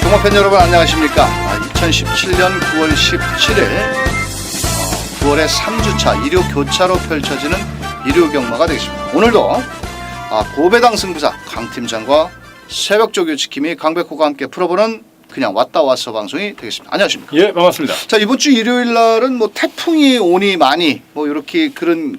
종합팬 여러분 안녕하십니까. 2017년 9월 17일 9월의 3주차 일요 교차로 펼쳐지는 일요 경마가 되겠습니다. 오늘도 고배당 승부사 강 팀장과 새벽조교 지킴이 강백호가 함께 풀어보는 그냥 왔다 왔어 방송이 되겠습니다. 안녕하십니까. 예, 반갑습니다. 자, 이번 주 일요일 날은 뭐 태풍이 오니 많이 뭐 이렇게 그런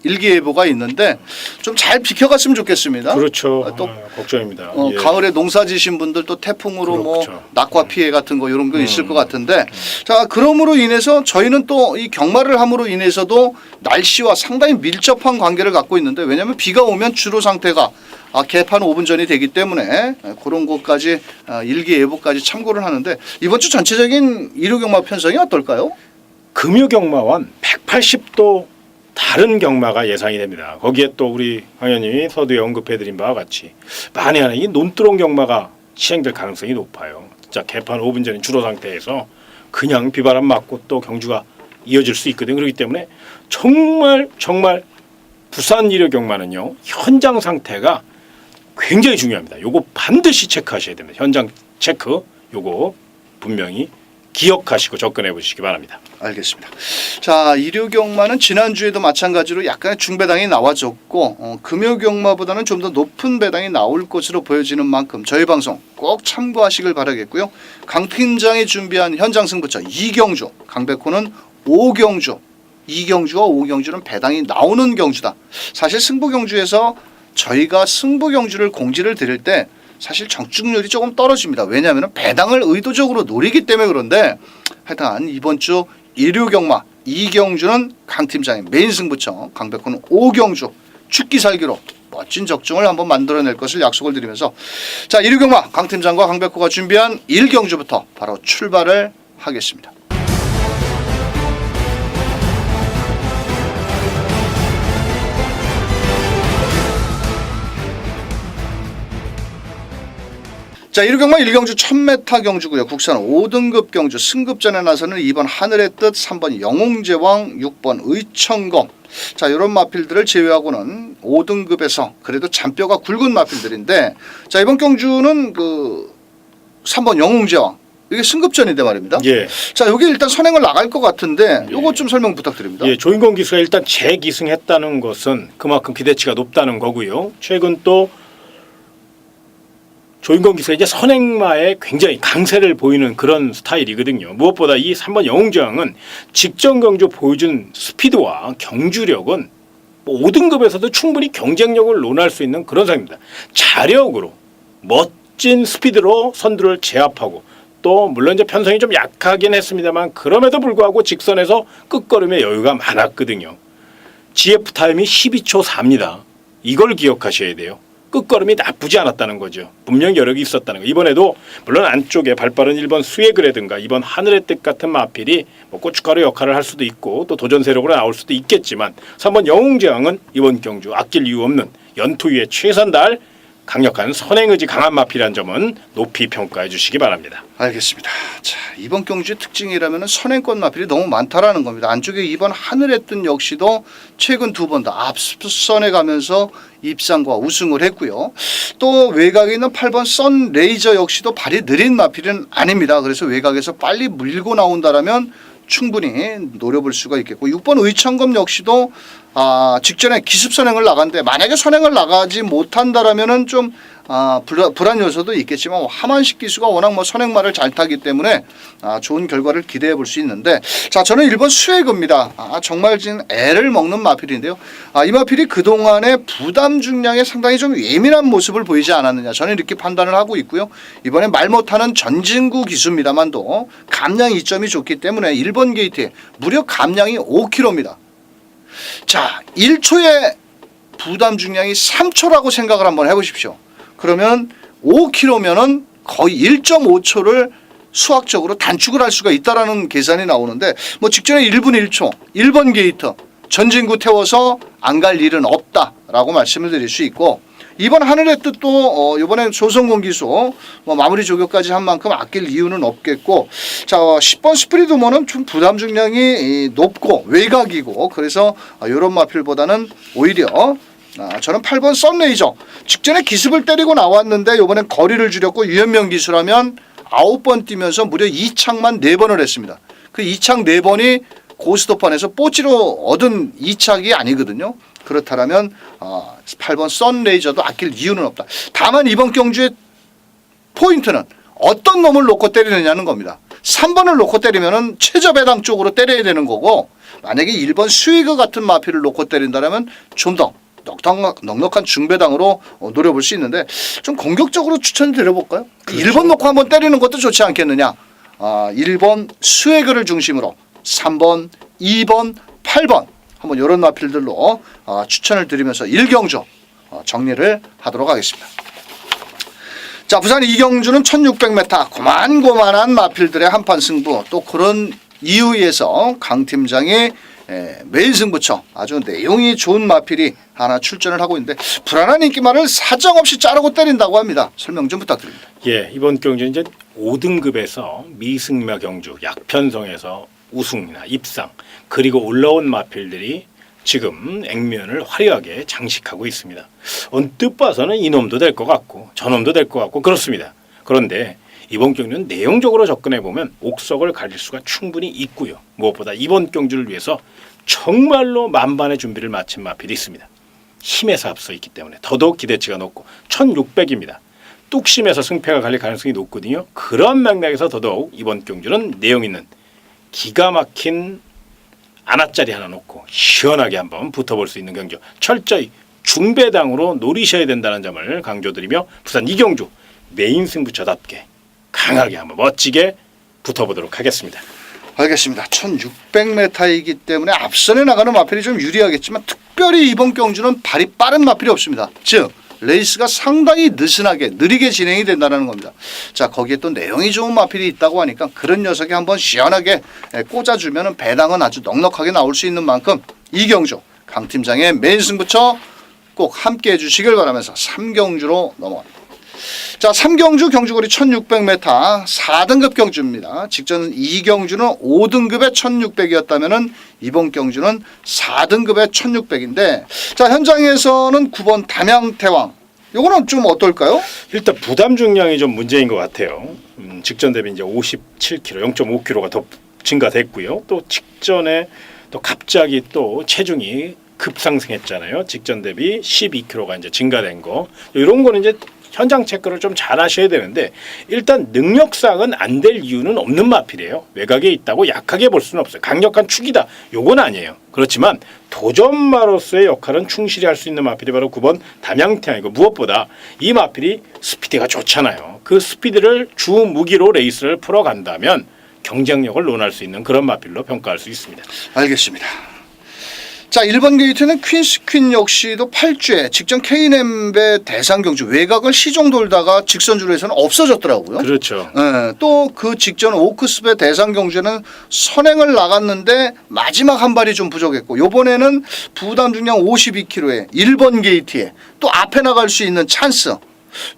일기예보가 있는데 좀 잘 비켜갔으면 좋겠습니다. 그렇죠. 또 걱정입니다. 예. 가을에 농사 지신 분들 또 태풍으로 그렇죠. 뭐 낙과 피해 같은 거 이런 거 있을 것 같은데 자, 그러므로 인해서 저희는 또 이 경마를 함으로 인해서도 날씨와 상당히 밀접한 관계를 갖고 있는데, 왜냐하면 비가 오면 주로 상태가 개판 5분 전이 되기 때문에 그런 것까지 일기예보까지 참고를 하는데, 이번 주 전체적인 일요 경마 편성이 어떨까요? 금요경마와는 180도 다른 경마가 예상이 됩니다. 거기에 또 우리 황 의원님이 서두에 언급해드린 바와 같이 만에 하나 이 논두렁 경마가 시행될 가능성이 높아요. 진짜 개판 5분 전인 주로 상태에서 그냥 비바람 맞고 또 경주가 이어질 수 있거든요. 그렇기 때문에 정말 부산 일요 경마는요, 현장 상태가 굉장히 중요합니다. 요거 반드시 체크하셔야 됩니다. 현장 체크 요거 분명히 기억하시고 접근해 보시기 바랍니다. 알겠습니다. 자, 일요 경마는 지난주에도 마찬가지로 약간의 중배당이 나와줬고 금요 경마보다는 좀 더 높은 배당이 나올 것으로 보여지는 만큼 저희 방송 꼭 참고하시길 바라겠고요. 강 팀장이 준비한 현장 승부처 2경주, 강백호는 5경주, 2경주와 5경주는 배당이 나오는 경주다. 사실 승부경주에서 저희가 승부경주를 공지를 드릴 때 사실 적중률이 조금 떨어집니다. 왜냐하면 배당을 의도적으로 노리기 때문에 그런데, 하여튼 이번 주 일요 경마 2경주는 강 팀장의 메인 승부처, 강백호는 5경주 죽기 살기로 멋진 적중을 한번 만들어낼 것을 약속을 드리면서, 자, 일요 경마 강 팀장과 강백호가 준비한 1경주부터 바로 출발을 하겠습니다. 자, 일요 경마 1경주 1000m 경주고요. 국산 5등급 경주 승급전에 나서는 2번 하늘의 뜻, 3번 영웅제왕, 6번 의천검. 자, 이런 마필들을 제외하고는 5등급에서 그래도 잔뼈가 굵은 마필들인데, 자, 이번 경주는 3번 영웅제왕, 이게 승급전인데 말입니다. 예. 자, 여기 일단 선행을 나갈 것 같은데 요거 좀 설명 부탁드립니다. 예, 조인권 기수가 일단 재기승했다는 것은 그만큼 기대치가 높다는 거고요. 최근 또 조인권 기수가 이제 선행마에 굉장히 강세를 보이는 그런 스타일이거든요. 무엇보다 이 3번 영웅제왕은 직전 경주 보여준 스피드와 경주력은 5등급에서도 충분히 경쟁력을 논할 수 있는 그런 상입니다. 자력으로 멋진 스피드로 선두를 제압하고, 또 물론 이제 편성이 좀 약하긴 했습니다만 그럼에도 불구하고 직선에서 끝걸음에 여유가 많았거든요. GF 타임이 12초 4입니다. 이걸 기억하셔야 돼요. 끝걸음이 나쁘지 않았다는 거죠. 분명 여력이 있었다는 거. 이번에도 물론 안쪽에 발빠른 1번 수혜그라든가 2번 하늘의 뜻 같은 마필이 뭐 고춧가루 역할을 할 수도 있고 또 도전 세력으로 나올 수도 있겠지만, 3번 영웅제왕은 이번 경주 아낄 이유 없는 연투 위에 최선 다할 강력한 선행의지 강한 마필이라는 점은 높이 평가해 주시기 바랍니다. 알겠습니다. 자, 이번 경주의 특징이라면 선행권 마필이 너무 많다라는 겁니다. 안쪽에 2번 하늘의 뜻 역시도 최근 2번 다 앞선에 가면서 입상과 우승을 했고요. 또 외곽에 있는 8번 선레이저 역시도 발이 느린 마필은 아닙니다. 그래서 외곽에서 빨리 밀고 나온다라면 충분히 노려볼 수가 있겠고, 6번 의천검 역시도 직전에 기습 선행을 나갔는데 만약에 선행을 나가지 못한다라면은 좀 불안 요소도 있겠지만 하만식 기수가 워낙 뭐 선행마를 잘 타기 때문에 좋은 결과를 기대해 볼 수 있는데, 자, 저는 1번 수혜급입니다. 정말 지금 애를 먹는 마필인데요. 이 마필이 그동안의 부담 중량에 상당히 좀 예민한 모습을 보이지 않았느냐, 저는 이렇게 판단을 하고 있고요. 이번에 말 못하는 전진구 기수입니다만도 감량 이점이 좋기 때문에 1번 게이트에 무려 감량이 5kg입니다. 자, 1초의 부담 중량이 3초라고 생각을 한번 해보십시오. 그러면 5km면은 거의 1.5초를 수학적으로 단축을 할 수가 있다라는 계산이 나오는데, 뭐 직전에 1분 1초 1번 게이트 전진구 태워서 안 갈 일은 없다라고 말씀을 드릴 수 있고, 이번 하늘의 뜻도 이번엔 조성공 기수 뭐 마무리 조교까지 한 만큼 아낄 이유는 없겠고, 자, 10번 스프리드모는 좀 부담 중량이 높고 외곽이고, 그래서 이런 마필보다는 오히려 저는 8번 썬레이저 직전에 기습을 때리고 나왔는데 이번엔 거리를 줄였고 유연명 기수라면 9번 뛰면서 무려 2착만 4번을 했습니다. 그 2착 4번이 고스톱판에서 뽀찌로 얻은 2착이 아니거든요. 그렇다면 8번 썬레이저도 아낄 이유는 없다. 다만 이번 경주의 포인트는 어떤 놈을 놓고 때리느냐는 겁니다. 3번을 놓고 때리면은 최저 배당 쪽으로 때려야 되는 거고, 만약에 1번 스위그 같은 마피를 놓고 때린다면 좀 더 넉넉한 중배당으로 노려볼 수 있는데, 좀 공격적으로 추천을 드려볼까요? 그렇죠. 1번 놓고 한번 때리는 것도 좋지 않겠느냐. 1번 스웨그를 중심으로 3번, 2번, 8번 한번 이런 마필들로 추천을 드리면서 1경주 정리를 하도록 하겠습니다. 자, 부산 이경주는 1600m 고만고만한 마필들의 한판 승부, 또 그런 이유에서 강 팀장이 매일 승부처 아주 내용이 좋은 마필이 하나 출전을 하고 있는데, 불안한 인기말을 사정없이 자르고 때린다고 합니다. 설명 좀 부탁드립니다. 예, 이번 경주는 이제 5등급에서 미승마 경주, 약편성에서 우승이나 입상, 그리고 올라온 마필들이 지금 액면을 화려하게 장식하고 있습니다. 언뜻 봐서는 이놈도 될 것 같고 저놈도 될 것 같고 그렇습니다. 그런데 이번 경주는 내용적으로 접근해 보면 옥석을 가릴 수가 충분히 있고요. 무엇보다 이번 경주를 위해서 정말로 만반의 준비를 마친 마필이 있습니다. 힘에서 앞서 있기 때문에 더더욱 기대치가 높고 1600입니다. 뚝심에서 승패가 갈릴 가능성이 높거든요. 그런 맥락에서 더더욱 이번 경주는 내용 있는 기가 막힌 안아짜리 하나 놓고 시원하게 한번 붙어볼 수 있는 경주, 철저히 중배당으로 노리셔야 된다는 점을 강조드리며 부산 이경주 메인 승부처답게 강하게 한번 멋지게 붙어보도록 하겠습니다. 알겠습니다. 1600m이기 때문에 앞선에 나가는 마필이 좀 유리하겠지만, 특별히 이번 경주는 발이 빠른 마필이 없습니다. 즉 레이스가 상당히 느리게 진행이 된다는 겁니다. 자, 거기에 또 내용이 좋은 마필이 있다고 하니까 그런 녀석이 한번 시원하게 꽂아주면 배당은 아주 넉넉하게 나올 수 있는 만큼 이경주 강 팀장의 메인 승부처 꼭 함께 해주시길 바라면서 3경주로 넘어갑니다. 자, 3경주 경주거리 1600m 4등급 경주입니다. 직전 2경주는 5등급의 1600이었다면 이번 경주는 4등급의 1600인데, 자, 현장에서는 9번 담양태왕, 요거는 좀 어떨까요? 일단 부담 중량이 좀 문제인 것 같아요. 직전 대비 이제 57kg, 0.5kg가 더 증가됐고요. 또 직전에 또 갑자기 또 체중이 급상승했잖아요. 직전 대비 12kg가 이제 증가된 거. 이런 거는 이제 현장 체크를 좀 잘 하셔야 되는데, 일단 능력상은 안 될 이유는 없는 마필이에요. 외곽에 있다고 약하게 볼 수는 없어요. 강력한 축이다, 요건 아니에요. 그렇지만 도전마로서의 역할은 충실히 할 수 있는 마필이 바로 9번 담양태왕이고, 무엇보다 이 마필이 스피드가 좋잖아요. 그 스피드를 주 무기로 레이스를 풀어간다면 경쟁력을 논할 수 있는 그런 마필로 평가할 수 있습니다. 알겠습니다. 자, 1번 게이트는 퀸스퀸 역시도 8주에 직전 K냄배 대상경주 외곽을 시종 돌다가 직선주로에서는 없어졌더라고요. 그렇죠. 또 그 직전 오크스배 대상경주에는 선행을 나갔는데 마지막 한 발이 좀 부족했고, 이번에는 부담 중량 52kg에 1번 게이트에 또 앞에 나갈 수 있는 찬스,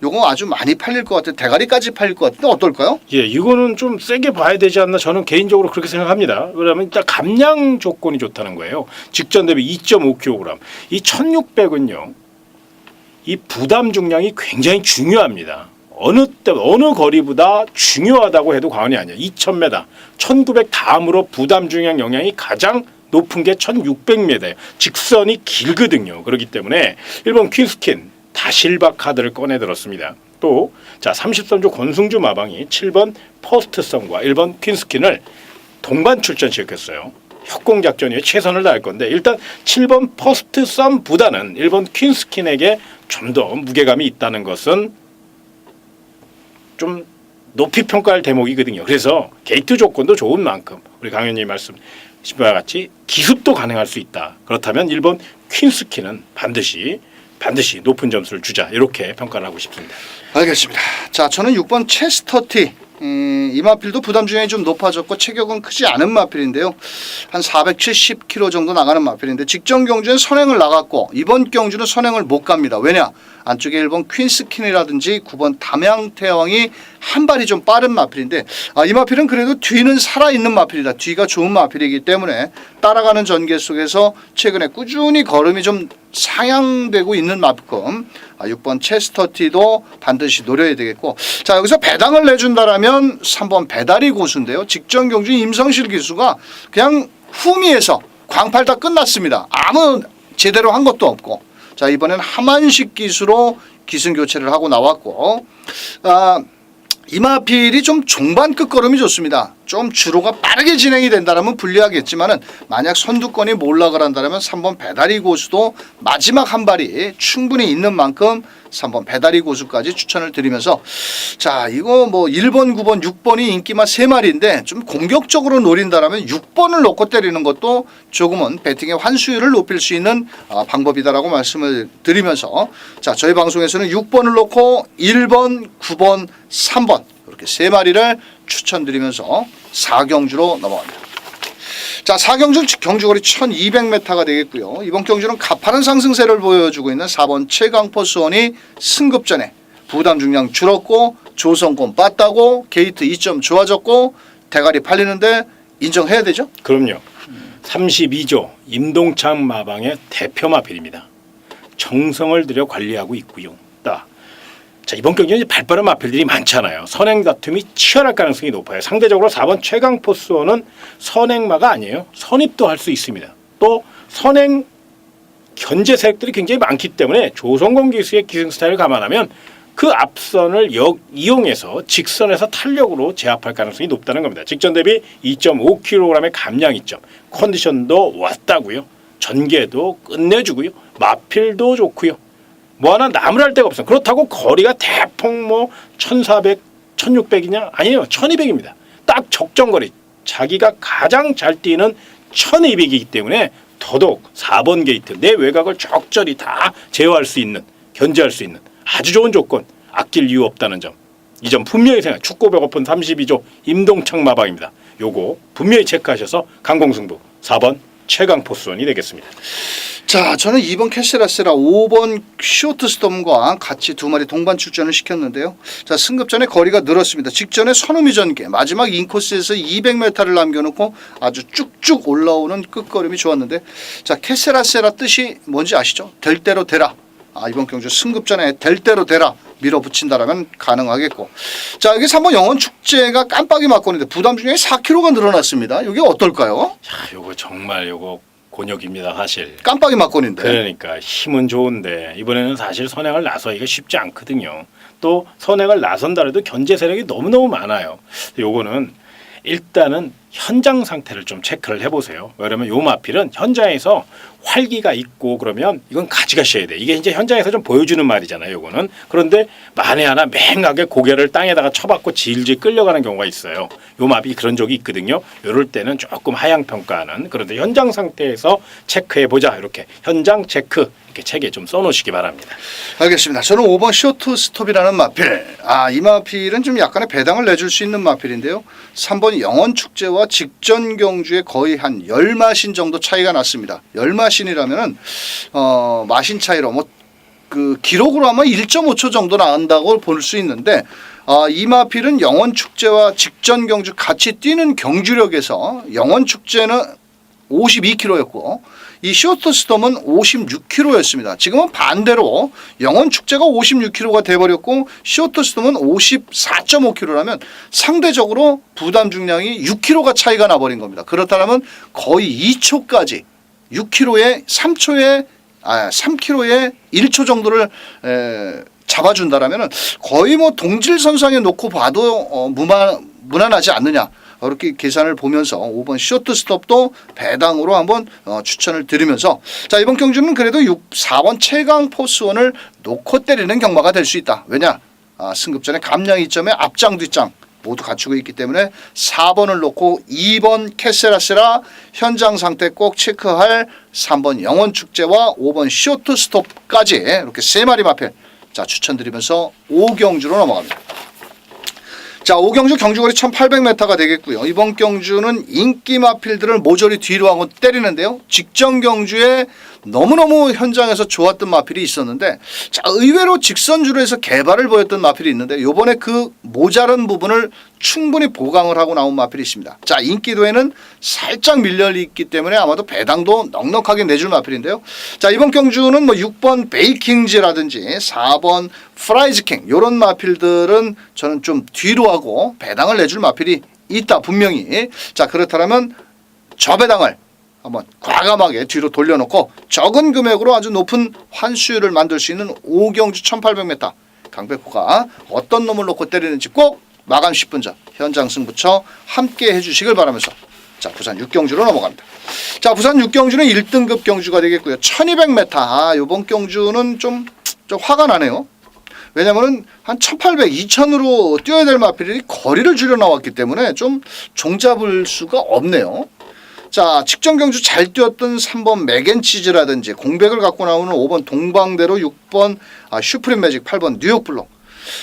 요거 아주 많이 팔릴 것 같아요. 대가리까지 팔릴 것 같은데 어떨까요? 예, 이거는 좀 세게 봐야 되지 않나, 저는 개인적으로 그렇게 생각합니다. 그러면 일단 감량 조건이 좋다는 거예요. 직전 대비 2.5kg. 이 1600은요, 이 부담 중량이 굉장히 중요합니다. 어느 거리보다 중요하다고 해도 과언이 아니에요. 2000m, 1900 다음으로 부담 중량 영향이 가장 높은 게 1600m예요. 직선이 길거든요. 그렇기 때문에 1번 퀸스킨 다실바 카드를 꺼내 들었습니다. 또 자, 33조 권승주 마방이 7번 퍼스트썬과 1번 퀸스킨을 동반 출전시켰어요. 협공작전에 최선을 다할 건데, 일단 7번 퍼스트썬보다는 1번 퀸스킨에게 좀 더 무게감이 있다는 것은 좀 높이 평가할 대목이거든요. 그래서 게이트 조건도 좋은 만큼 우리 강 의원님이 말씀하신 바와 같이 기습도 가능할 수 있다. 그렇다면 1번 퀸스킨은 반드시 높은 점수를 주자, 이렇게 평가를 하고 싶습니다. 알겠습니다. 자, 저는 6번 체스터티, 이 마필도 부담 중량이 좀 높아졌고 체격은 크지 않은 마필인데요. 한 470kg 정도 나가는 마필인데, 직전 경주엔 선행을 나갔고 이번 경주는 선행을 못 갑니다. 왜냐? 안쪽에 1번 퀸스킨이라든지 9번 담양태왕이 한 발이 좀 빠른 마필인데 이 마필은 그래도 뒤는 살아있는 마필이다. 뒤가 좋은 마필이기 때문에 따라가는 전개 속에서 최근에 꾸준히 걸음이 좀 상향되고 있는 만큼 6번 체스터티도 반드시 노려야 되겠고, 자 여기서 배당을 내준다라면 3번 배다리 고수인데요. 직전 경주 임성실 기수가 그냥 후미에서 광팔 다 끝났습니다. 아무 제대로 한 것도 없고, 자 이번엔 하만식 기수로 기승 교체를 하고 나왔고, 이마필이 좀 종반 끝걸음이 좋습니다. 좀 주로가 빠르게 진행이 된다면 불리하겠지만은 만약 선두권이 몰락을 한다면 3번 배다리 고수도 마지막 한 발이 충분히 있는 만큼 3번 배다리 고수까지 추천을 드리면서, 자 이거 뭐 1번, 9번, 6번이 인기만 3마리인데 좀 공격적으로 노린다라면 6번을 놓고 때리는 것도 조금은 배팅의 환수율을 높일 수 있는 방법이다라고 말씀을 드리면서, 자 저희 방송에서는 6번을 놓고 1번, 9번, 3번 이렇게 3마리를 추천드리면서 4경주로 넘어갑니다. 자 4경주 경주거리 1200m가 되겠고요. 이번 경주는 가파른 상승세를 보여주고 있는 4번 최강포 수원이 승급전에 부담 중량 줄었고 조성권 빠따고 게이트 2점 좋아졌고 대가리 팔리는데 인정해야 되죠? 그럼요. 32조 임동창 마방의 대표 마필입니다. 정성을 들여 관리하고 있고요. 자 이번 경기는 발빠른 마필들이 많잖아요. 선행 다툼이 치열할 가능성이 높아요. 상대적으로 4번 최강포 수원은 선행마가 아니에요. 선입도 할 수 있습니다. 또 선행 견제 세력들이 굉장히 많기 때문에 조성권 기수의 기승 스타일을 감안하면 그 앞선을 이용해서 직선에서 탄력으로 제압할 가능성이 높다는 겁니다. 직전 대비 2.5kg의 감량 이점, 컨디션도 왔다고요. 전개도 끝내주고요. 마필도 좋고요. 뭐 하나 나무랄 데가 없어요. 그렇다고 거리가 대폭 뭐 1400, 1600이냐? 아니에요. 1200입니다. 딱 적정거리. 자기가 가장 잘 뛰는 1200이기 때문에 더더욱 4번 게이트 내 외곽을 적절히 다 제어할 수 있는, 견제할 수 있는 아주 좋은 조건, 아낄 이유 없다는 점. 이 점 분명히 생각. 축구 배고픈 32조 임동창 마방입니다. 요거 분명히 체크하셔서 강공승부 4번 최강포 수원이 되겠습니다. 자, 저는 2번 캐세라세라 5번 쇼트스톰과 같이 2마리 동반 출전을 시켰는데요. 자, 승급전에 거리가 늘었습니다. 직전에 선우미 전개, 마지막 인코스에서 200m를 남겨놓고 아주 쭉쭉 올라오는 끝걸음이 좋았는데, 자, 캐세라세라 뜻이 뭔지 아시죠? 될 대로 되라. 이번 경주 승급전에 될 대로 되라 밀어붙인다라면 가능하겠고, 자 여기 3번 영원축제가 깜빡이 맞고는데 부담 중량이 4kg가 늘어났습니다. 이게 어떨까요? 자, 요거 정말 요거 곤욕입니다, 사실. 깜빡이 맞고는데. 그러니까 힘은 좋은데 이번에는 사실 선행을 나서기가 쉽지 않거든요. 또 선행을 나선다라도 견제 세력이 너무너무 많아요. 요거는 일단은 현장 상태를 좀 체크를 해보세요. 왜냐면 요 마필은 현장에서 활기가 있고 그러면 이건 가져가셔야 돼. 이게 이제 현장에서 좀 보여주는 말이잖아요. 요거는. 그런데 만에 하나 맹하게 고개를 땅에다가 쳐박고 질질 끌려가는 경우가 있어요. 요 마필이 그런 적이 있거든요. 요럴 때는 조금 하향 평가하는, 그런데 현장 상태에서 체크해 보자. 이렇게 현장 체크 이렇게 책에 좀 써놓으시기 바랍니다. 알겠습니다. 저는 5번 쇼트 스톱이라는 마필. 이 마필은 좀 약간의 배당을 내줄 수 있는 마필인데요. 3번 영원축제와 직전 경주에 거의 한 10마신 정도 차이가 났습니다. 10마신이라면은 마신 차이로 뭐 그 기록으로 아마 1.5초 정도 나온다고 볼 수 있는데, 이 마필은 영원축제와 직전 경주 같이 뛰는 경주력에서 영원축제는 52kg였고 이 쇼트스톰은 56kg였습니다. 지금은 반대로 영원축제가 56kg가 돼버렸고 쇼트스톰은 54.5kg라면 상대적으로 부담 중량이 6kg가 차이가 나버린 겁니다. 그렇다면 거의 2초까지 6kg에 3kg에 1초 정도를 잡아준다라면 거의 뭐 동질선상에 놓고 봐도 무난하지 않느냐. 이렇게 계산을 보면서 5번 쇼트 스톱도 배당으로 한번 추천을 드리면서, 자 이번 경주는 그래도 4번 최강포 수원을 놓고 때리는 경마가 될 수 있다. 왜냐? 승급전에 감량 이점에 앞장 뒷장 모두 갖추고 있기 때문에 4번을 놓고 2번 캐세라세라 현장 상태 꼭 체크할 3번 영원축제와 5번 쇼트 스톱까지 이렇게 3마리 마필 자 추천드리면서 5경주로 넘어갑니다. 자, 5경주 경주거리 1800m가 되겠고요. 이번 경주는 인기 마필들을 모조리 뒤로 하고 때리는데요. 직전 경주에 너무너무 현장에서 좋았던 마필이 있었는데, 자, 의외로 직선주로 해서 개발을 보였던 마필이 있는데 이번에 그 모자란 부분을 충분히 보강을 하고 나온 마필이 있습니다. 자, 인기도에는 살짝 밀려 있기 때문에 아마도 배당도 넉넉하게 내줄 마필인데요. 자, 이번 경주는 뭐 6번 베이킹즈라든지 4번 프라이즈킹 이런 마필들은 저는 좀 뒤로 하고 배당을 내줄 마필이 있다 분명히. 자, 그렇다면 저 배당을 한번 과감하게 뒤로 돌려놓고 적은 금액으로 아주 높은 환수율을 만들 수 있는 5경주 1800m 강백호가 어떤 놈을 놓고 때리는지 꼭 마감 10분 전 현장 승부처 함께 해주시길 바라면서, 자, 부산 6경주로 넘어갑니다. 자, 부산 6경주는 1등급 경주가 되겠고요. 1200m. 이번 경주는 좀 화가 나네요. 왜냐면은 한 1800, 2000으로 뛰어야 될 마필이 거리를 줄여 나왔기 때문에 좀 종잡을 수가 없네요. 자, 직전 경주 잘 뛰었던 3번 맥앤치즈라든지 공백을 갖고 나오는 5번 동방대로, 6번 슈프림 매직, 8번 뉴욕블록.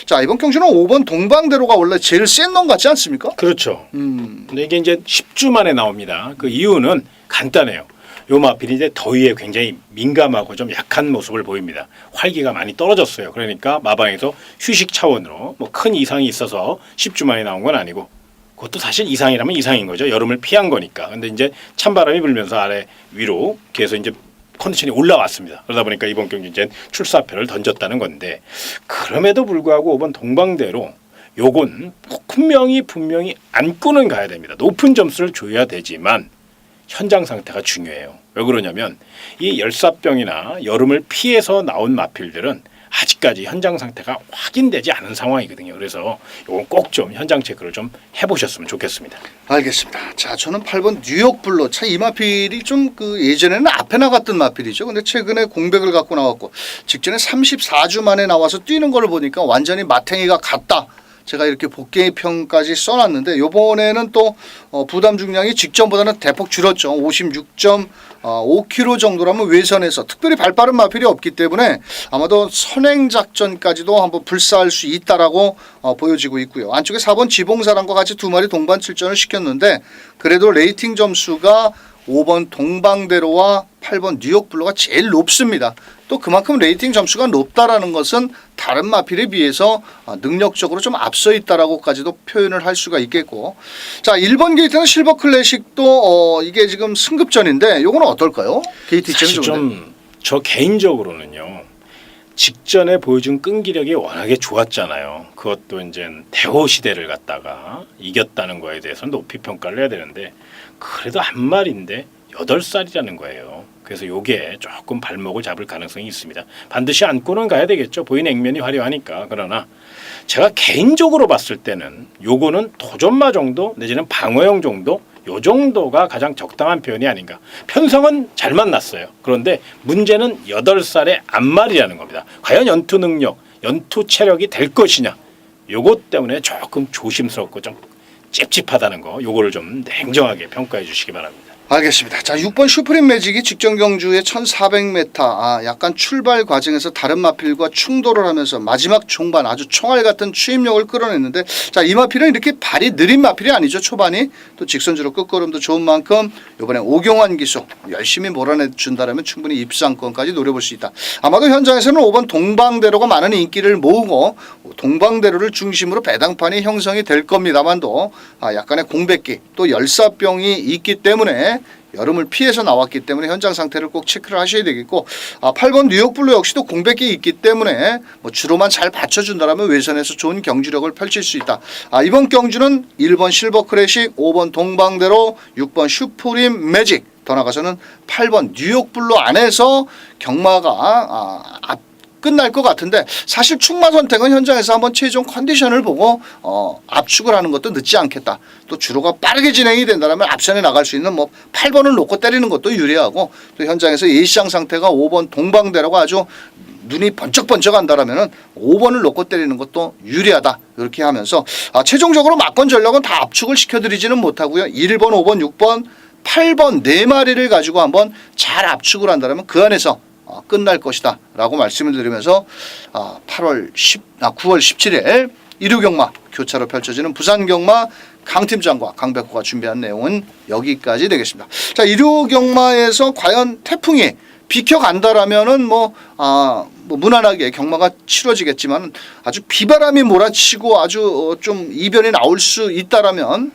자, 이번 경주는 5번 동방대로가 원래 제일 센 놈 같지 않습니까? 그렇죠. 근데 이게 이제 10주 만에 나옵니다. 그 이유는 간단해요. 요 마필이 이제 더위에 굉장히 민감하고 좀 약한 모습을 보입니다. 활기가 많이 떨어졌어요. 그러니까 마방에서 휴식 차원으로 뭐 큰 이상이 있어서 10주 만에 나온 건 아니고, 그것도 사실 이상이라면 이상인 거죠. 여름을 피한 거니까. 근데 이제 찬바람이 불면서 아래 위로 계속 이제 컨디션이 올라왔습니다. 그러다 보니까 이번 경기 이제 출사표를 던졌다는 건데, 그럼에도 불구하고 5번 동방대로 요건 분명히 안고는 가야 됩니다. 높은 점수를 줘야 되지만 현장 상태가 중요해요. 왜 그러냐면 이 열사병이나 여름을 피해서 나온 마필들은 아직까지 현장 상태가 확인되지 않은 상황이거든요. 그래서 이건 꼭 좀 현장 체크를 좀 해보셨으면 좋겠습니다. 알겠습니다. 자, 저는 8번 뉴욕블로. 차, 이 마필이 좀 그 예전에는 앞에 나갔던 마필이죠. 근데 최근에 공백을 갖고 나왔고 직전에 34주 만에 나와서 뛰는 걸 보니까 완전히 마탱이가 같다. 제가 이렇게 복귀평까지 써놨는데 이번에는 또 부담 중량이 직전보다는 대폭 줄었죠. 56.5kg 정도라면 외선에서 특별히 발 빠른 마필이 없기 때문에 아마도 선행 작전까지도 한번 불사할 수 있다라고 보여지고 있고요. 안쪽에 4번 지봉사랑과 같이 두 마리 동반 출전을 시켰는데 그래도 레이팅 점수가 5번 동방대로와 8번 뉴욕블루가 제일 높습니다. 또 그만큼 레이팅 점수가 높다라는 것은 다른 마필에 비해서 능력적으로 좀 앞서 있다라고까지도 표현을 할 수가 있겠고, 자, 1번 게이트는 실버 클래식도 이게 지금 승급전인데 요거는 어떨까요? 게이트 입장이 사실 좀 저 개인적으로는요, 직전에 보여준 끈기력이 워낙에 좋았잖아요. 그것도 이제 대호 시대를 갖다가 이겼다는 거에 대해서 높이 평가를 해야 되는데, 그래도 한 마리인데 8살이라는 거예요. 그래서 요게 조금 발목을 잡을 가능성이 있습니다. 반드시 안고는 가야 되겠죠. 보인 액면이 화려하니까. 그러나 제가 개인적으로 봤을 때는 요거는 도전마 정도 내지는 방어용 정도, 요 정도가 가장 적당한 표현이 아닌가. 편성은 잘 만났어요. 그런데 문제는 8살의 앞말이라는 겁니다. 과연 연투 능력, 연투 체력이 될 것이냐. 요것 때문에 조금 조심스럽고 좀 찝찝하다는 거, 요거를 좀 냉정하게 평가해 주시기 바랍니다. 알겠습니다. 자, 6번 슈프림 매직이 직전 경주에 1400m 약간 출발 과정에서 다른 마필과 충돌을 하면서 마지막 종반 아주 총알 같은 추임력을 끌어냈는데, 자, 이 마필은 이렇게 발이 느린 마필이 아니죠. 초반이 또 직선주로 끝걸음도 좋은 만큼 이번에 오경환 기수 열심히 몰아내준다면 충분히 입상권까지 노려볼 수 있다. 아마도 현장에서는 5번 동방대로가 많은 인기를 모으고 동방대로를 중심으로 배당판이 형성이 될 겁니다만도 약간의 공백기 또 열사병이 있기 때문에 여름을 피해서 나왔기 때문에 현장 상태를 꼭 체크를 하셔야 되겠고, 8번 뉴욕블루 역시도 공백이 있기 때문에 뭐 주로만 잘 받쳐준다면 외선에서 좋은 경주력을 펼칠 수 있다. 이번 경주는 1번 실버 클래식, 5번 동방대로, 6번 슈프림 매직, 더 나가서는 8번 뉴욕블루 안에서 경마가 끝날 것 같은데, 사실 충마 선택은 현장에서 한번 최종 컨디션을 보고 압축을 하는 것도 늦지 않겠다. 또 주로가 빠르게 진행이 된다면 앞선에 나갈 수 있는 뭐 8번을 놓고 때리는 것도 유리하고, 또 현장에서 예시장 상태가 5번 동방대로가 아주 눈이 번쩍번쩍한다라면은 5번을 놓고 때리는 것도 유리하다. 이렇게 하면서 최종적으로 막권 전략은 다 압축을 시켜드리지는 못하고요. 1번, 5번, 6번, 8번 네 마리를 가지고 한번 잘 압축을 한다면 그 안에서 끝날 것이다 라고 말씀을 드리면서 9월 17일 1루 교차로 펼쳐지는 부산 경마 강팀장과 강백호가 준비한 내용은 여기까지 되겠습니다. 자, 1루 경마에서 과연 태풍이 비켜간다라면은 뭐 무난하게 경마가 치러지겠지만 아주 비바람이 몰아치고 아주 좀 이변이 나올 수 있다라면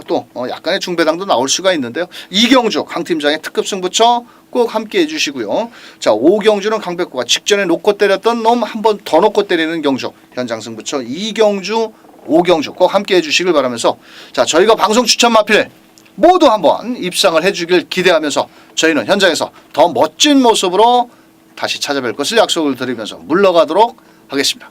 또 약간의 중배당도 나올 수가 있는데요. 이경주 강팀장의 특급 승부처 꼭 함께 해주시고요. 자, 5경주는 강백호가 직전에 놓고 때렸던 놈 한 번 더 놓고 때리는 경주 현장 승부처 이경주 5경주 꼭 함께 해주시길 바라면서 자, 저희가 방송 추천 마필 모두 한번 입상을 해주길 기대하면서 저희는 현장에서 더 멋진 모습으로 다시 찾아뵐 것을 약속을 드리면서 물러가도록 하겠습니다.